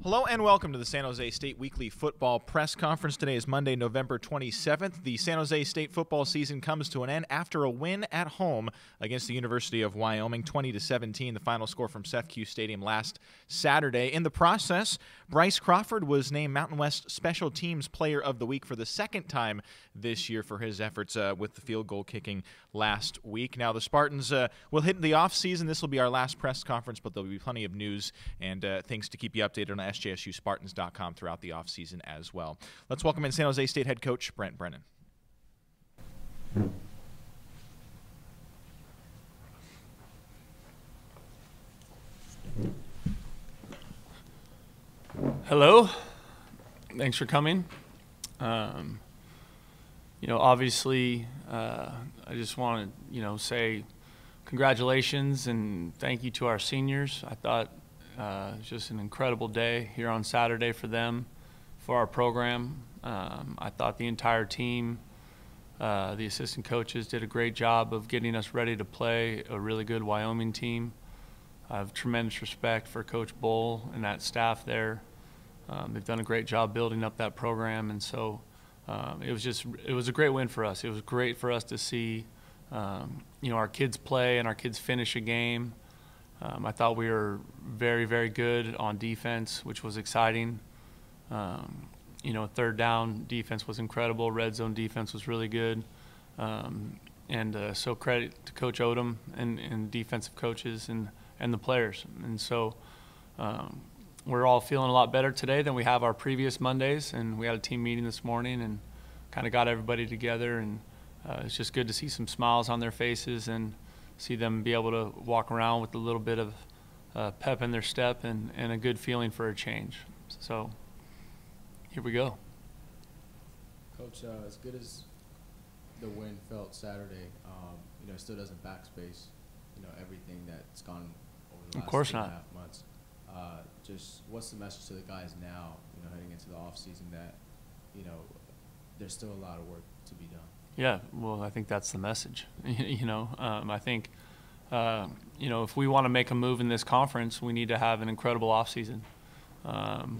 Hello and welcome to the San Jose State Weekly Football Press Conference. Today is Monday, November 27th. The San Jose State football season comes to an end after a win at home against the University of Wyoming, 20-17, the final score from Seth Q Stadium last Saturday. In the process, Bryce Crawford was named Mountain West Special Teams Player of the Week for the second time this year for his efforts with the field goal kicking last week. Now, the Spartans will hit the offseason. This will be our last press conference, but there'll be plenty of news and things to keep you updated on SJSUSpartans.com throughout the offseason as well. Let's welcome in San Jose State head coach Brent Brennan. Hello. Thanks for coming. Obviously, I just want to, say congratulations and thank you to our seniors. I thought it was just an incredible day here on Saturday for them, for our program. I thought the entire team, the assistant coaches did a great job of getting us ready to play a really good Wyoming team. I have tremendous respect for Coach Bull and that staff there. They've done a great job building up that program, and so it was a great win for us. It was great for us to see our kids play and our kids finish a game. I thought we were very, very good on defense, which was exciting. Third down defense was incredible. Red zone defense was really good. So credit to Coach Odom and defensive coaches and the players. And so we're all feeling a lot better today than we have our previous Mondays. And we had a team meeting this morning and kind of got everybody together. And it's just good to see some smiles on their faces and see them be able to walk around with a little bit of pep in their step and a good feeling for a change. So here we go. Coach, as good as the win felt Saturday, it still doesn't backspace, everything that's gone over the last 2.5 months. Just what's the message to the guys now, heading into the off season that, there's still a lot of work to be done? Yeah, well, I think that's the message. I think, if we want to make a move in this conference, we need to have an incredible offseason.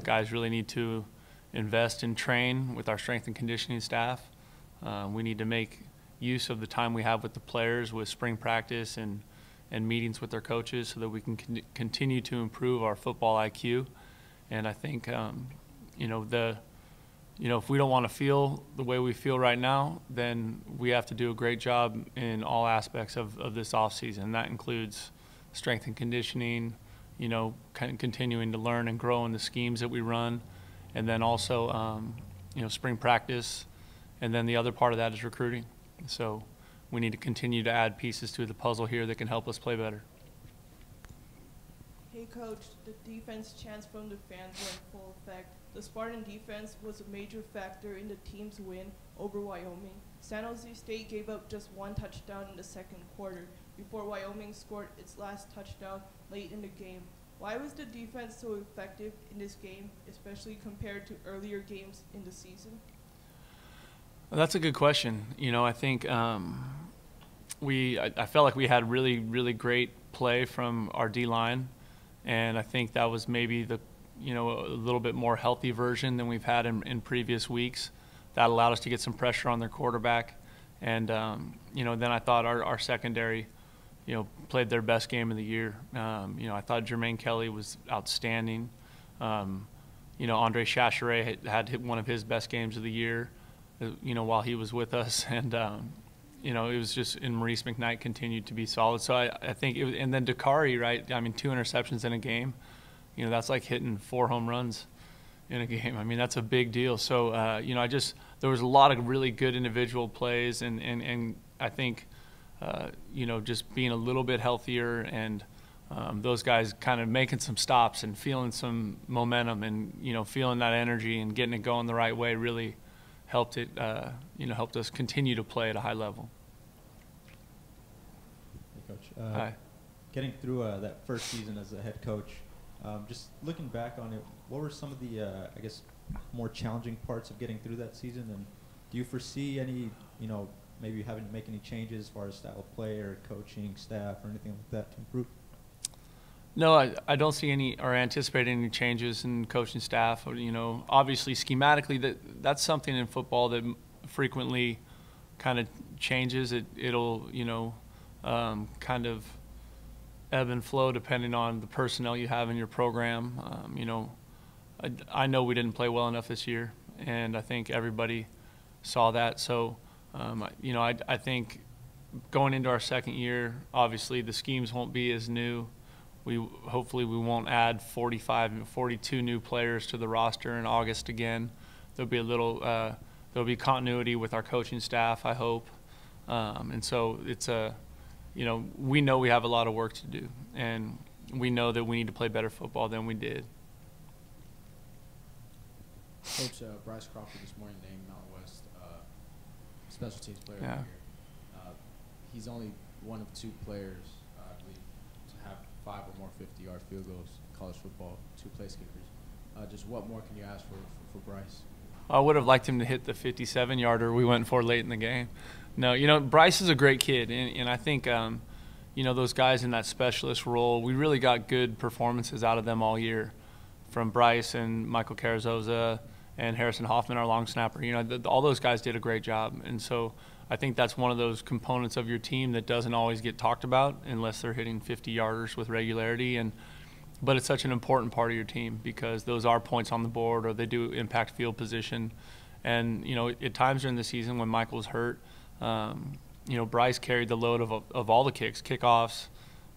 Guys really need to invest and train with our strength and conditioning staff. We need to make use of the time we have with the players with spring practice and meetings with their coaches so that we can continue to improve our football IQ. And I think, if we don't want to feel the way we feel right now, then we have to do a great job in all aspects of this offseason. That includes strength and conditioning, continuing to learn and grow in the schemes that we run, and then also, spring practice. And then the other part of that is recruiting. So we need to continue to add pieces to the puzzle here that can help us play better. Hey, Coach, the defense chants from the fans were in full effect. The Spartan defense was a major factor in the team's win over Wyoming. San Jose State gave up just one touchdown in the second quarter before Wyoming scored its last touchdown late in the game. Why was the defense so effective in this game, especially compared to earlier games in the season? Well, that's a good question. I think I felt like we had really, really great play from our D-line, and I think that was maybe a little bit more healthy version than we've had in previous weeks. That allowed us to get some pressure on their quarterback. And, then I thought our secondary, played their best game of the year. I thought Jermaine Kelly was outstanding. Andre Chachere had one of his best games of the year, while he was with us. And, it was just, and Maurice McKnight continued to be solid. So I think, and then Dakari, right? 2 interceptions in a game. That's like hitting 4 home runs in a game. That's a big deal. So, there was a lot of really good individual plays, and I think, just being a little bit healthier and those guys kind of making some stops and feeling some momentum and, feeling that energy and getting it going the right way really helped helped us continue to play at a high level. Hey, Coach. Hi. Getting through that first season as a head coach, just looking back on it, what were some of the, more challenging parts of getting through that season? And do you foresee any, maybe having to make any changes as far as style of play or coaching staff or anything like that to improve? No, I don't see any or anticipate any changes in coaching staff. You know, obviously schematically that's something in football that frequently kind of changes. It'll you know kind of ebb and flow depending on the personnel you have in your program. You know, I know we didn't play well enough this year, and I think everybody saw that. So, you know, I think going into our second year, obviously the schemes won't be as new. Hopefully we won't add 42 new players to the roster in August again. There'll be there'll be continuity with our coaching staff, I hope. And so it's you know, we know we have a lot of work to do, and we know that we need to play better football than we did. Coach, Bryce Crawford this morning named Mountain West Special Teams Player of the Year. He's only one of 2 players, I believe, to have 5 or more 50-yard field goals in college football, 2 place kickers. Just what more can you ask for Bryce? I would have liked him to hit the 57-yarder we went for late in the game. No, you know, Bryce is a great kid, and I think, you know, those guys in that specialist role, we really got good performances out of them all year, from Bryce and Michael Carrizosa and Harrison Hoffman, our long snapper. You know, all those guys did a great job, and so I think that's one of those components of your team that doesn't always get talked about unless they're hitting 50-yarders with regularity. But it's such an important part of your team because those are points on the board, or they do impact field position. And, you know, at times during the season when Michael was hurt, you know, Bryce carried the load of all the kicks, kickoffs,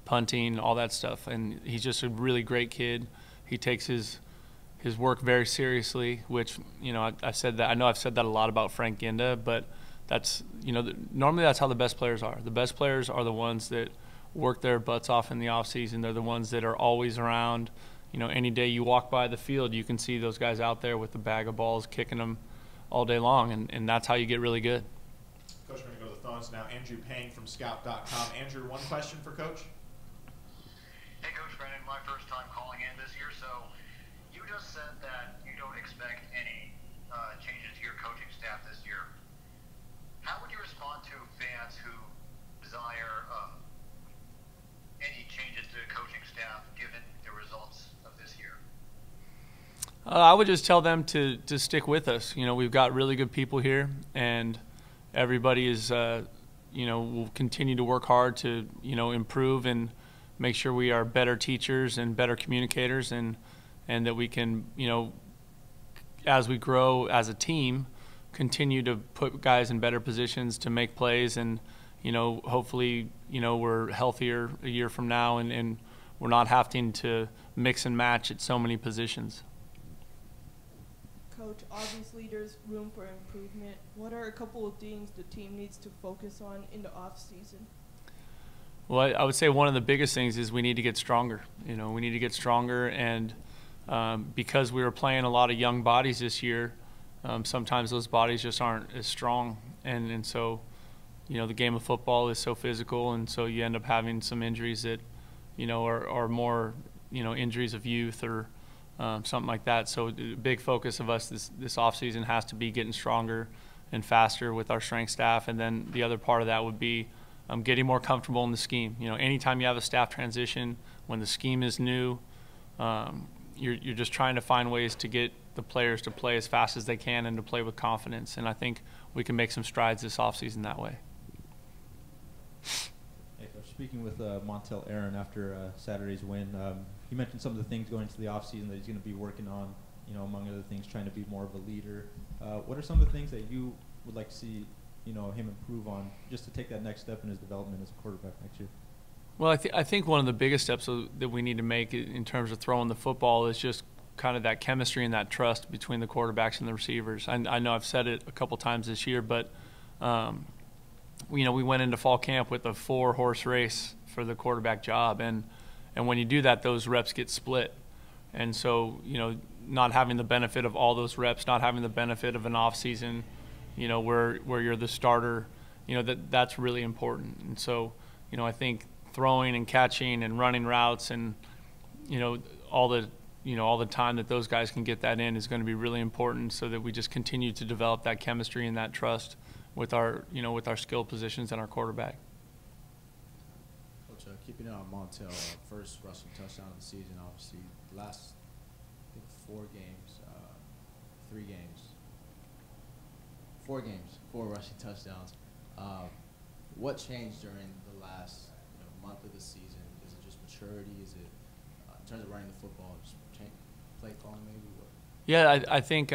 punting, all that stuff. And he's just a really great kid. He takes his work very seriously, which, you know, I said that. I know I've said that a lot about Frank Ginda, but that's, you know, normally that's how the best players are. The best players are the ones that work their butts off in the off season. They're the ones that are always around. You know, any day you walk by the field, you can see those guys out there with the bag of balls, kicking them all day long, and that's how you get really good. Coach, we're going to go to the phones now. Andrew Payne from Scout.com. Andrew, one question for Coach. Hey, Coach Brennan, my first time calling in this year, so you just said that you don't expect any changes to your coaching staff this year. How would you respond to fans who desire any changes to the coaching staff given the results of this year? I would just tell them to stick with us. You know, we've got really good people here, and everybody is, you know, will continue to work hard to, you know, improve and make sure we are better teachers and better communicators, and that we can, you know, as we grow as a team, continue to put guys in better positions to make plays, and, you know, hopefully, you know, we're healthier a year from now, and we're not having to mix and match at so many positions. Coach, obviously there's room for improvement. What are a couple of things the team needs to focus on in the off season? Well, I would say one of the biggest things is we need to get stronger. You know, we need to get stronger, and because we were playing a lot of young bodies this year, sometimes those bodies just aren't as strong, and so, you know, the game of football is so physical, and so you end up having some injuries that, you know, are more, you know, injuries of youth or something like that. So the big focus of us this off season has to be getting stronger and faster with our strength staff, and then the other part of that would be getting more comfortable in the scheme. You know, anytime you have a staff transition, when the scheme is new, you're just trying to find ways to get the players to play as fast as they can and to play with confidence. And I think we can make some strides this offseason that way. Hey, Coach, speaking with Montel Aaron after Saturday's win, he mentioned some of the things going into the offseason that he's going to be working on, you know, among other things, trying to be more of a leader. What are some of the things that you would like to see, you know, him improve on just to take that next step in his development as a quarterback next year? Well, I think one of the biggest steps that we need to make in terms of throwing the football is just kind of that chemistry and that trust between the quarterbacks and the receivers. I know I've said it a couple times this year, but you know, we went into fall camp with a 4-horse race for the quarterback job, and when you do that, those reps get split. And so, you know, not having the benefit of all those reps, not having the benefit of an off season, you know, where you're the starter, you know, that's really important. And so, you know, I think throwing and catching and running routes and, you know, all the time that those guys can get that in is going to be really important, so that we just continue to develop that chemistry and that trust with our, you know, with our skill positions and our quarterback. Coach, keeping it on Montel, first rushing touchdown of the season, obviously. Last, I think, 4 games, 4 rushing touchdowns. What changed during the last month of the season? Is it just maturity? Is it in terms of running the football, just play calling maybe? What? Yeah, I think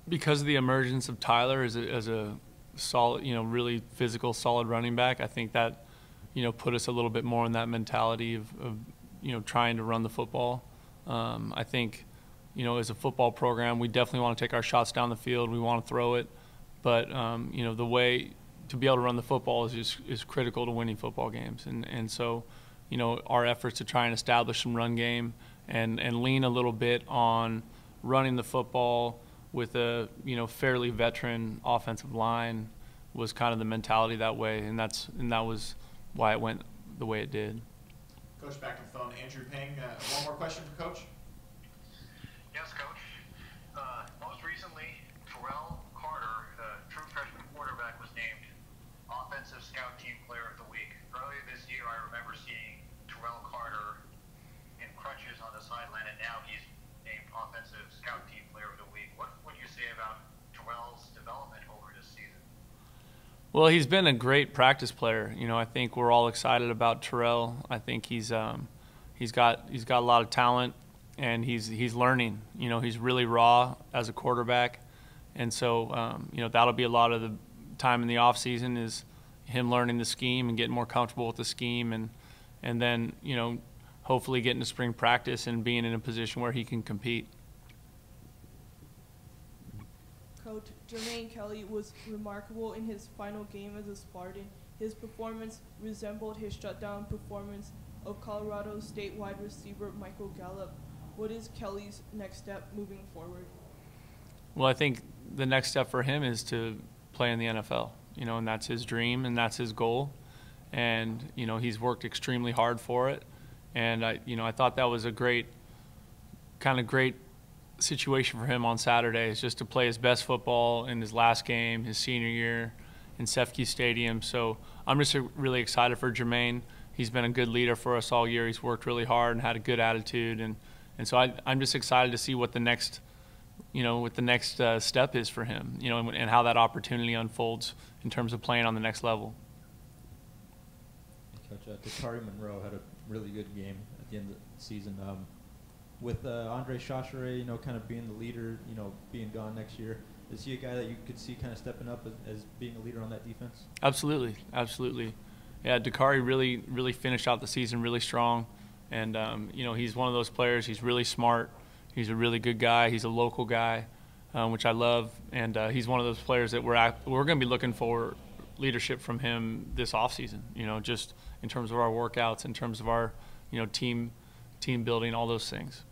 because of the emergence of Tyler as a solid, really physical, solid running back, I think that put us a little bit more in that mentality of trying to run the football. I think as a football program, we definitely want to take our shots down the field. We want to throw it, but the way to be able to run the football is critical to winning football games, and so our efforts to try and establish some run game and lean a little bit on running the football with a fairly veteran offensive line was kind of the mentality that way, and that was why it went the way it did. Coach, back to the phone. Andrew Ping, one more question for Coach. Yes, Coach. Most recently, Terrell Carter, the true freshman quarterback, was named Offensive Scout Team Player of the Week. Earlier this year, I remember seeing Terrell Carter in crutches on the sideline, and now he's named Offensive Scout Team Player of the Week. What would you say about Terrell's development over this season? Well, he's been a great practice player. I think we're all excited about Terrell. I think he's got a lot of talent, and he's learning. He's really raw as a quarterback, and so that'll be a lot of the time in the off season is him learning the scheme and getting more comfortable with the scheme, and then hopefully getting to spring practice and being in a position where he can compete. Coach, Jermaine Kelly was remarkable in his final game as a Spartan. His performance resembled his shutdown performance of Colorado State wide receiver Michael Gallup. What is Kelly's next step moving forward? Well, I think the next step for him is to play in the NFL, and that's his dream and that's his goal. And, he's worked extremely hard for it. And, I thought that was a great situation for him on Saturday, is just to play his best football in his last game, his senior year in Sefke Stadium. So I'm just really excited for Jermaine. He's been a good leader for us all year. He's worked really hard and had a good attitude. And so I'm just excited to see what the next step is for him, and how that opportunity unfolds in terms of playing on the next level. Coach, Dakari Monroe had a really good game at the end of the season. With Andre Chachere, kind of being the leader, being gone next year, is he a guy that you could see kind of stepping up as being a leader on that defense? Absolutely. Yeah, Dakari really finished out the season really strong, and he's one of those players. He's really smart. He's a really good guy. He's a local guy, which I love, and he's one of those players that we're going to be looking for leadership from him this offseason. Just in terms of our workouts, in terms of our team building, all those things.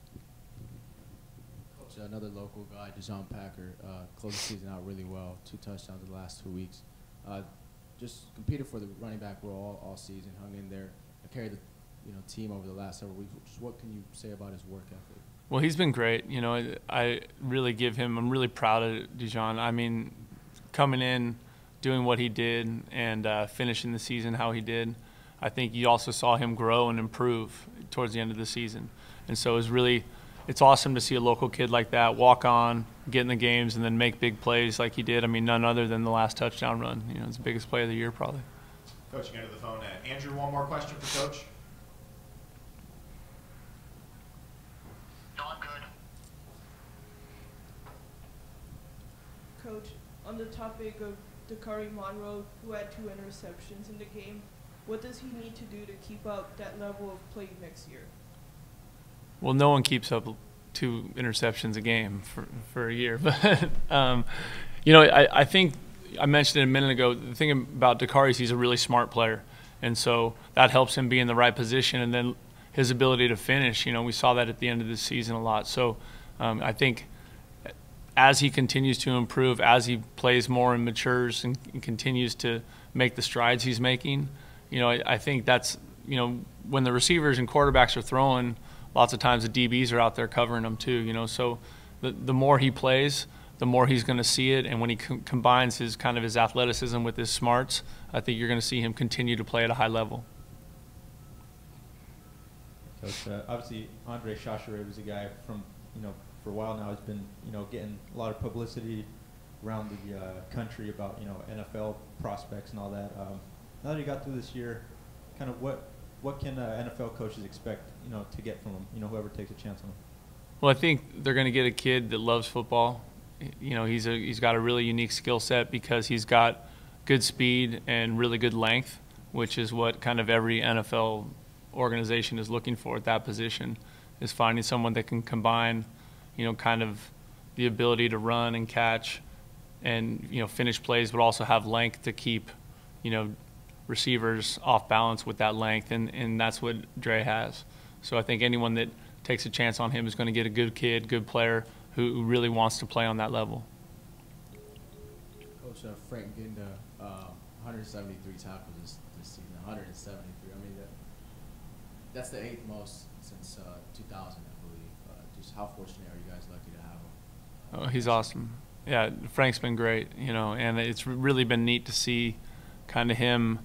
Coach, another local guy, Dejon Packer, closed the season out really well. 2 touchdowns in the last 2 weeks. Just competed for the running back role all season, hung in there, carried the team over the last several weeks. Just what can you say about his work ethic? Well, he's been great. I really I'm really proud of Dejon. I mean, coming in, doing what he did, and finishing the season how he did. I think you also saw him grow and improve towards the end of the season. And so it's awesome to see a local kid like that walk on, get in the games, and then make big plays like he did. I mean, none other than the last touchdown run. It's the biggest play of the year probably. Coach, again to the phone. Andrew, one more question for Coach. No, I'm good. Coach, on the topic of Dakari Monroe, who had 2 interceptions in the game, what does he need to do to keep up that level of play next year? Well, no one keeps up 2 interceptions a game for a year. But, I think I mentioned it a minute ago, the thing about Dakari is he's a really smart player. And so that helps him be in the right position. And then his ability to finish, we saw that at the end of the season a lot. So I think as he continues to improve, as he plays more and matures and continues to make the strides he's making, I think that's, when the receivers and quarterbacks are throwing, lots of times the DBs are out there covering them too, so the more he plays, the more he's going to see it. And when he combines his athleticism with his smarts, I think you're going to see him continue to play at a high level. Coach, obviously Andre Chachere was a guy from, for a while now has been, getting a lot of publicity around the country about, NFL prospects and all that. Now that he got through this year, kind of what can NFL coaches expect, to get from him, whoever takes a chance on him? Well, I think they're going to get a kid that loves football. He's got a really unique skill set because he's got good speed and really good length, which is what kind of every NFL organization is looking for at that position, is finding someone that can combine, kind of the ability to run and catch and, finish plays, but also have length to keep, receivers off balance with that length, and that's what Dre has. So I think anyone that takes a chance on him is going to get a good kid, good player who really wants to play on that level. Coach, Frank Ginda, 173 tackles this season, 173. I mean, that's the 8th most since 2000, I believe. Just how fortunate are you guys lucky to have him? Oh, he's awesome. Yeah, Frank's been great, and it's really been neat to see kind of him,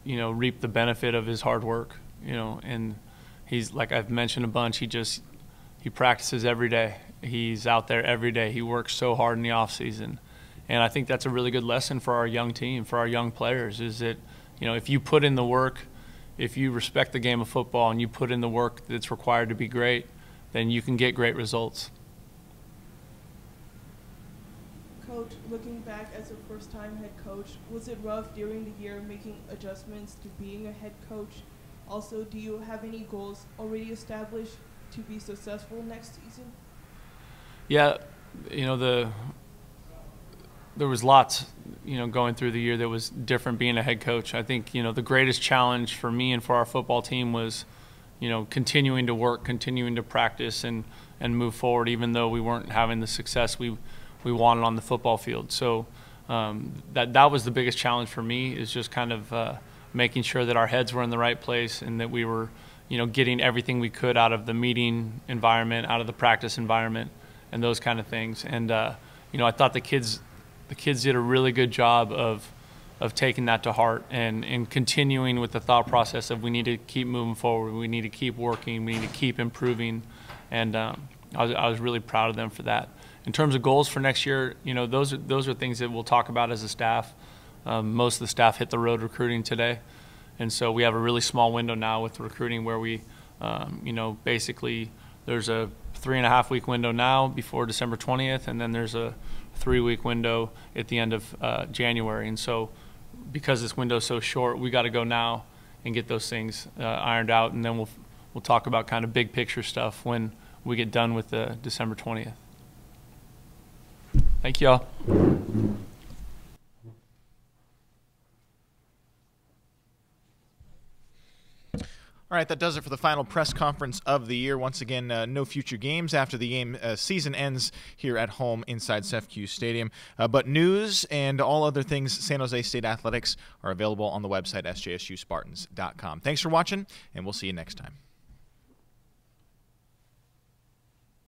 reap the benefit of his hard work, and he's, like I've mentioned a bunch, he practices every day. He's out there every day. He works so hard in the off season. And I think that's a really good lesson for our young team, for our young players, is that, if you put in the work, if you respect the game of football and you put in the work that's required to be great, then you can get great results. Coach, looking back as a first-time head coach, was it rough during the year making adjustments to being a head coach? Also, do you have any goals already established to be successful next season? Yeah, there was lots, going through the year that was different being a head coach. I think, the greatest challenge for me and for our football team was, continuing to work, continuing to practice and move forward, even though we weren't having the success we wanted on the football field. So that was the biggest challenge for me, is just kind of making sure that our heads were in the right place and that we were, getting everything we could out of the meeting environment, out of the practice environment, and those kind of things. And I thought the kids did a really good job of taking that to heart and continuing with the thought process of we need to keep moving forward, we need to keep working, we need to keep improving, and I was really proud of them for that. In terms of goals for next year, those are things that we'll talk about as a staff. Most of the staff hit the road recruiting today. And so we have a really small window now with recruiting where we, basically there's a 3.5-week window now before December 20th, and then there's a 3-week window at the end of January. And so because this window is so short, we got to go now and get those things ironed out, and then we'll talk about kind of big picture stuff when we get done with the December 20th. Thank you all. All right, that does it for the final press conference of the year. Once again, no future games after the game season ends here at home inside CEFCU Stadium. But news and all other things San Jose State Athletics are available on the website, sjsuspartans.com. Thanks for watching, and we'll see you next time.